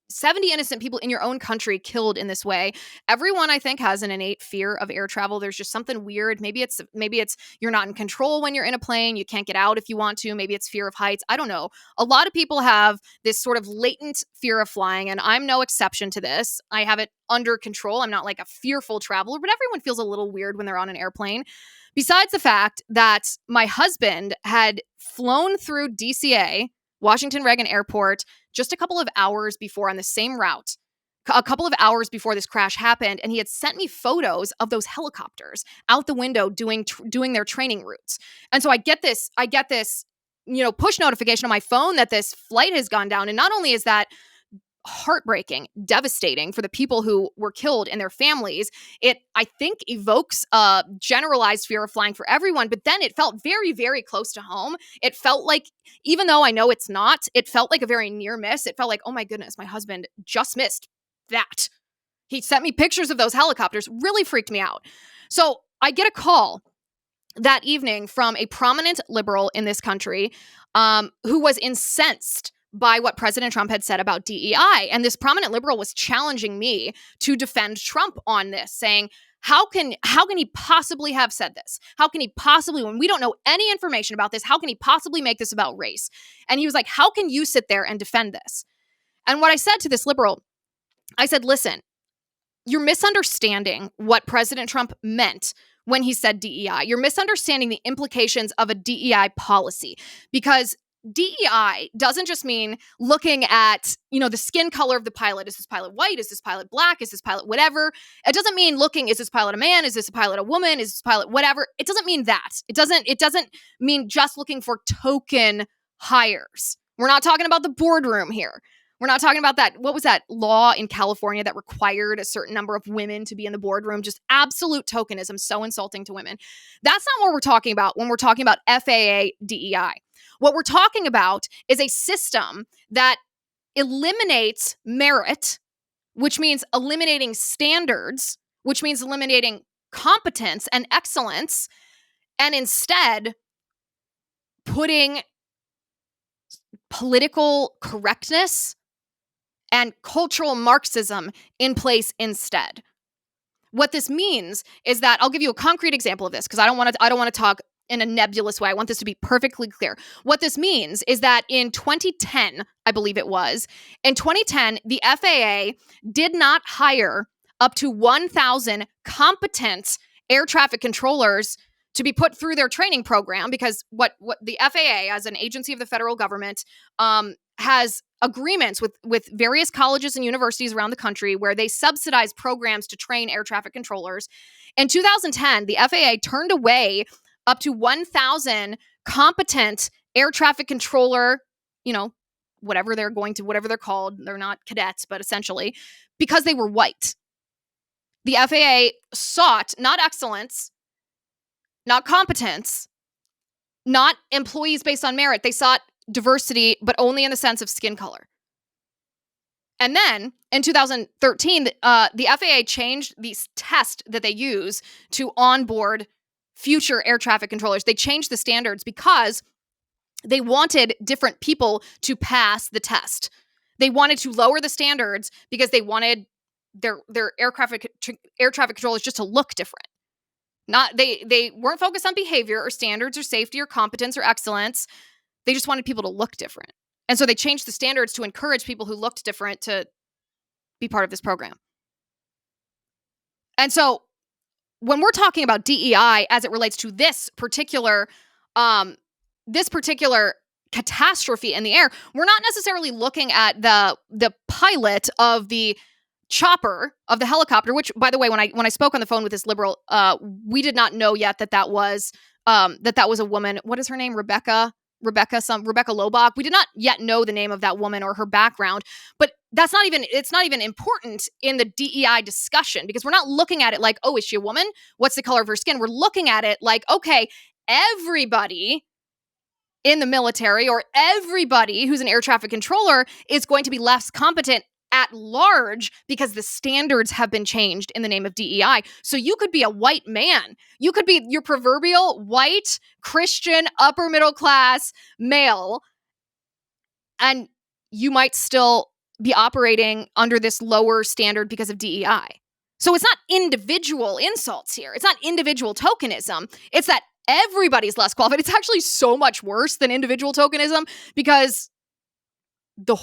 70 innocent people in your own country killed in this way. Everyone, I think, has an innate fear of air travel. There's just something weird. Maybe it's you're not in control when you're in a plane. You can't get out if you want to. Maybe it's fear of heights. I don't know. A lot of people have this sort of latent fear of flying, and I'm no exception to this. I have it under control. I'm not like a fearful traveler, but everyone feels a little weird when they're on an airplane. Besides the fact that my husband had flown through DCA, Washington Reagan Airport, just a couple of hours before on the same route, a couple of hours before this crash happened, and he had sent me photos of those helicopters out the window doing their training routes. And so I get this, push notification on my phone that this flight has gone down. And not only is that heartbreaking, devastating for the people who were killed and their families, it, I think, evokes a generalized fear of flying for everyone. But then it felt very, very close to home. It felt like, even though I know it's not, it felt like a very near miss. It felt like, oh my goodness, my husband just missed that. He sent me pictures of those helicopters, really freaked me out. So I get a call that evening from a prominent liberal in this country who was incensed by what President Trump had said about DEI. And this prominent liberal was challenging me to defend Trump on this, saying, how can he possibly have said this? How can he possibly, when we don't know any information about this, how can he possibly make this about race? And he was like, how can you sit there and defend this? And what I said to this liberal, I said, listen, you're misunderstanding what President Trump meant when he said DEI. You're misunderstanding the implications of a DEI policy, because DEI doesn't just mean looking at, the skin color of the pilot. Is this pilot white? Is this pilot black? Is this pilot whatever? It doesn't mean looking, is this pilot a man? Is this a pilot a woman? Is this pilot whatever? It doesn't mean that. It doesn't mean just looking for token hires. We're not talking about the boardroom here. We're not talking about that. What was that law in California that required a certain number of women to be in the boardroom? Just absolute tokenism, so insulting to women. That's not what we're talking about when we're talking about FAA DEI. What we're talking about is a system that eliminates merit, which means eliminating standards, which means eliminating competence and excellence, and instead putting political correctness and cultural Marxism in place instead. What this means is that I'll give you a concrete example of this because I don't want to talk in a nebulous way. I want this to be perfectly clear. What this means is that in 2010, I believe it was, in 2010, the FAA did not hire up to 1,000 competent air traffic controllers to be put through their training program because what the FAA, as an agency of the federal government, has agreements with various colleges and universities around the country where they subsidize programs to train air traffic controllers. In 2010, the FAA turned away up to 1,000 competent air traffic controller, whatever they're called. They're not cadets, but essentially, because they were white. The FAA sought not excellence, not competence, not employees based on merit. They sought diversity, but only in the sense of skin color. And then in 2013, the FAA changed these tests that they use to onboard future air traffic controllers. They changed the standards because they wanted different people to pass the test. They wanted to lower the standards because they wanted their air traffic controllers just to look different. They weren't focused on behavior or standards or safety or competence or excellence. They just wanted people to look different. And so they changed the standards to encourage people who looked different to be part of this program. And so when we're talking about DEI as it relates to this particular catastrophe in the air, we're not necessarily looking at the pilot of the chopper, of the helicopter, which, by the way, when I spoke on the phone with this liberal, we did not know yet that was a woman. What is her name? Rebecca Lobach. We did not yet know the name of that woman or her background, but it's not even important in the DEI discussion because we're not looking at it like, oh, is she a woman? What's the color of her skin? We're looking at it like, okay, everybody in the military or everybody who's an air traffic controller is going to be less competent at large because the standards have been changed in the name of DEI. So you could be a white man. You could be your proverbial white, Christian, upper middle class male, and you might still be operating under this lower standard because of DEI. So it's not individual insults here. It's not individual tokenism. It's that everybody's less qualified. It's actually so much worse than individual tokenism because the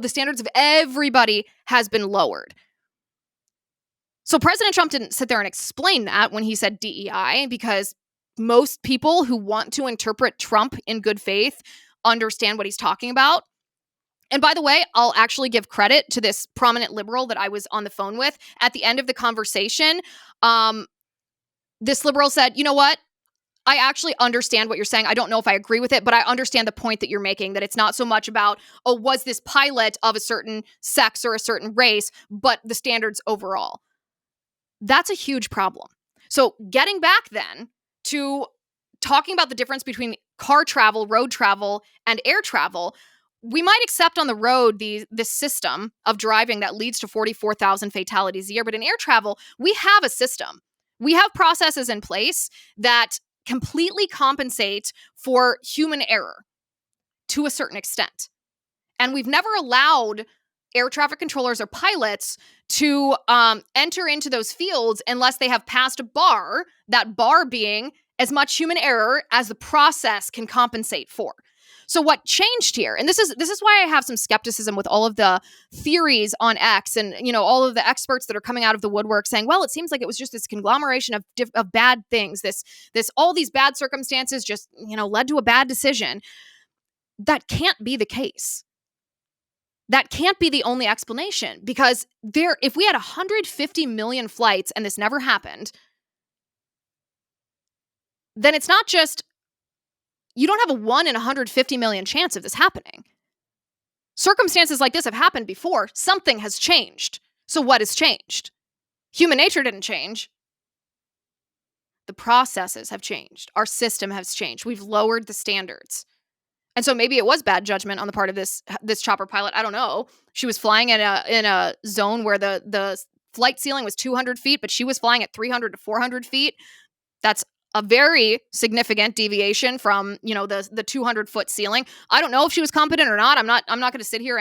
standards of everybody has been lowered. So President Trump didn't sit there and explain that when he said DEI because most people who want to interpret Trump in good faith understand what he's talking about. And by the way, I'll actually give credit to this prominent liberal that I was on the phone with. At the end of the conversation, this liberal said, you know what? I actually understand what you're saying. I don't know if I agree with it, but I understand the point that you're making, that it's not so much about, oh, was this pilot of a certain sex or a certain race, but the standards overall. That's a huge problem. So getting back then to talking about the difference between car travel, road travel, and air travel, we might accept on the road this system of driving that leads to 44,000 fatalities a year, but in air travel, we have a system. We have processes in place that completely compensate for human error to a certain extent. And we've never allowed air traffic controllers or pilots to enter into those fields unless they have passed a bar, that bar being as much human error as the process can compensate for. So what changed here, and this is why I have some skepticism with all of the theories on X and, all of the experts that are coming out of the woodwork saying, well, it seems like it was just this conglomeration of bad things. All these bad circumstances just, led to a bad decision. That can't be the case. That can't be the only explanation because if we had 150 million flights and this never happened, then it's not just, you don't have a 1 in 150 million chance of this happening. Circumstances like this have happened before. Something has changed. So what has changed? Human nature didn't change. The processes have changed. Our system has changed. We've lowered the standards. And so maybe it was bad judgment on the part of this chopper pilot. I don't know. She was flying in a zone where the flight ceiling was 200 feet, but she was flying at 300 to 400 feet. That's a very significant deviation from, the 200-foot ceiling. I don't know if she was competent or not. I'm not going to sit here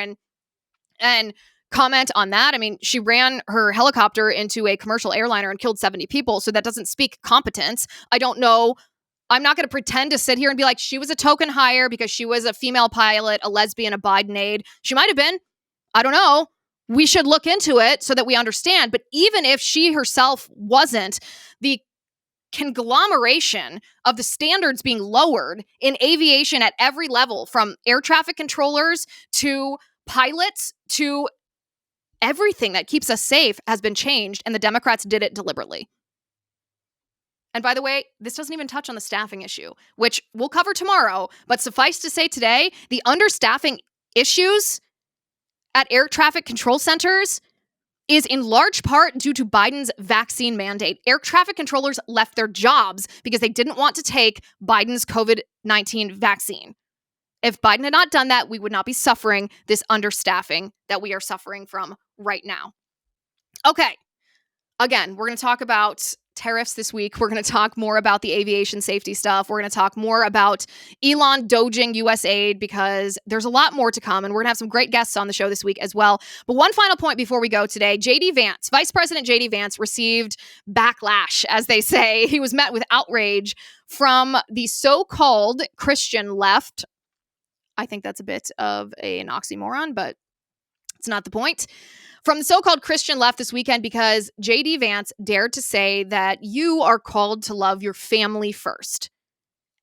and comment on that. I mean, she ran her helicopter into a commercial airliner and killed 70 people, so that doesn't speak competence. I don't know. I'm not going to pretend to sit here and be like, she was a token hire because she was a female pilot, a lesbian, a Biden aide. She might have been. I don't know. We should look into it so that we understand. But even if she herself wasn't, the conglomeration of the standards being lowered in aviation at every level, from air traffic controllers to pilots to everything that keeps us safe, has been changed, and the Democrats did it deliberately. And by the way, this doesn't even touch on the staffing issue, which we'll cover tomorrow, but suffice to say today, the understaffing issues at air traffic control centers is in large part due to Biden's vaccine mandate. Air traffic controllers left their jobs because they didn't want to take Biden's COVID-19 vaccine. If Biden had not done that, we would not be suffering this understaffing that we are suffering from right now. Okay. Again, we're going to talk about tariffs this week. We're going to talk more about the aviation safety stuff. We're going to talk more about Elon doging USAID, because there's a lot more to come, and we're going to have some great guests on the show this week as well. But one final point before we go today, JD Vance, Vice President JD Vance, received backlash, as they say. He was met with outrage from the so-called Christian left. I think that's a bit of an oxymoron, but it's not the point. From the so-called Christian left this weekend, because JD Vance dared to say that you are called to love your family first.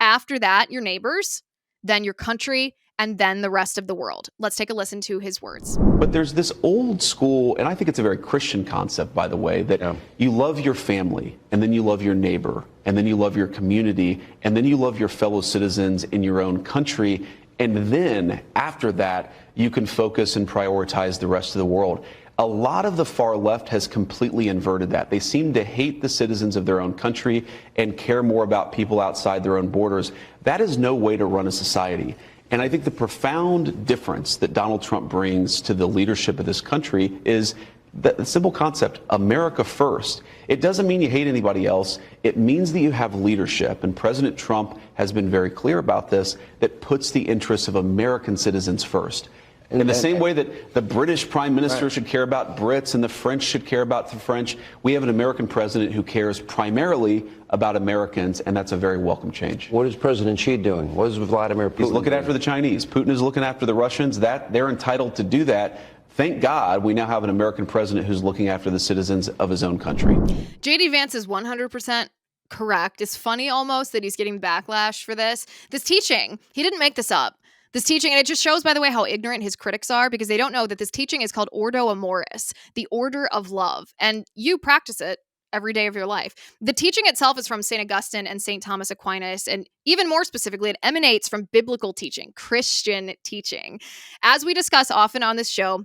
After that, your neighbors, then your country, and then the rest of the world. Let's take a listen to his words. But there's this old school, and I think it's a very Christian concept, by the way, that you love your family, and then you love your neighbor, and then you love your community, and then you love your fellow citizens in your own country. And then after that, you can focus and prioritize the rest of the world. A lot of the far left has completely inverted that. They seem to hate the citizens of their own country and care more about people outside their own borders. That is no way to run a society. And I think the profound difference that Donald Trump brings to the leadership of this country is the simple concept, America first. It doesn't mean you hate anybody else. It means that you have leadership. And President Trump has been very clear about this, that puts the interests of American citizens first. In the same way that the British Prime Minister should care about Brits and the French should care about the French, we have an American president who cares primarily about Americans, and that's a very welcome change. What is President Xi doing? What is Vladimir Putin He's looking doing? after the Chinese. Putin is looking after the Russians. They're entitled to do that. Thank God we now have an American president who's looking after the citizens of his own country. JD Vance is 100% correct. It's funny almost that he's getting backlash for this. This teaching, he didn't make this up. This teaching, and it just shows, by the way, how ignorant his critics are, because they don't know that this teaching is called ordo amoris, the order of love. And you practice it every day of your life. The teaching itself is from St. Augustine and St. Thomas Aquinas, and even more specifically, it emanates from biblical teaching, Christian teaching. As we discuss often on this show,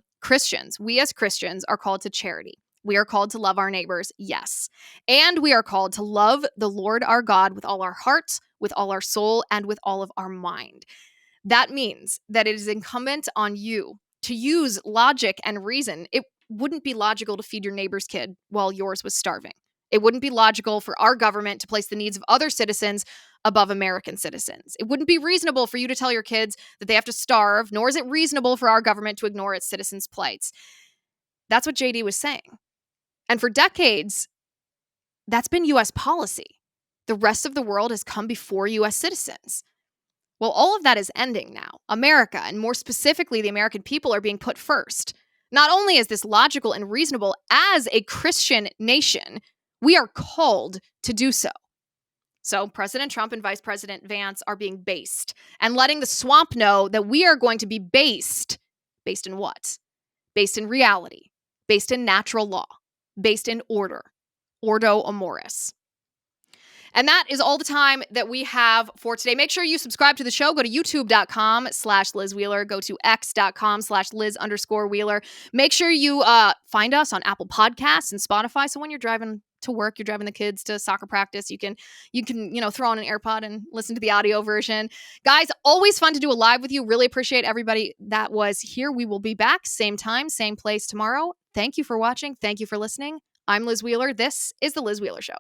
we as Christians are called to charity. We are called to love our neighbors, yes. And we are called to love the Lord our God with all our hearts, with all our soul, and with all of our mind. That means that it is incumbent on you to use logic and reason. It wouldn't be logical to feed your neighbor's kid while yours was starving. It wouldn't be logical for our government to place the needs of other citizens above American citizens. It wouldn't be reasonable for you to tell your kids that they have to starve, nor is it reasonable for our government to ignore its citizens' plights. That's what JD was saying. And for decades, that's been U.S. policy. The rest of the world has come before U.S. citizens. Well, all of that is ending now. America, and more specifically, the American people, are being put first. Not only is this logical and reasonable, as a Christian nation, we are called to do so. So President Trump and Vice President Vance are being based and letting the swamp know that we are going to be based. Based in what? Based in reality, based in natural law, based in order, ordo amoris. And that is all the time that we have for today. Make sure you subscribe to the show. Go to youtube.com/Liz Wheeler. Go to x.com/Liz_Wheeler. Make sure you find us on Apple Podcasts and Spotify. So when you're driving to work, you're driving the kids to soccer practice, you can throw on an AirPod and listen to the audio version. Guys, always fun to do a live with you. Really appreciate everybody that was here. We will be back same time, same place tomorrow. Thank you for watching. Thank you for listening. I'm Liz Wheeler. This is The Liz Wheeler Show.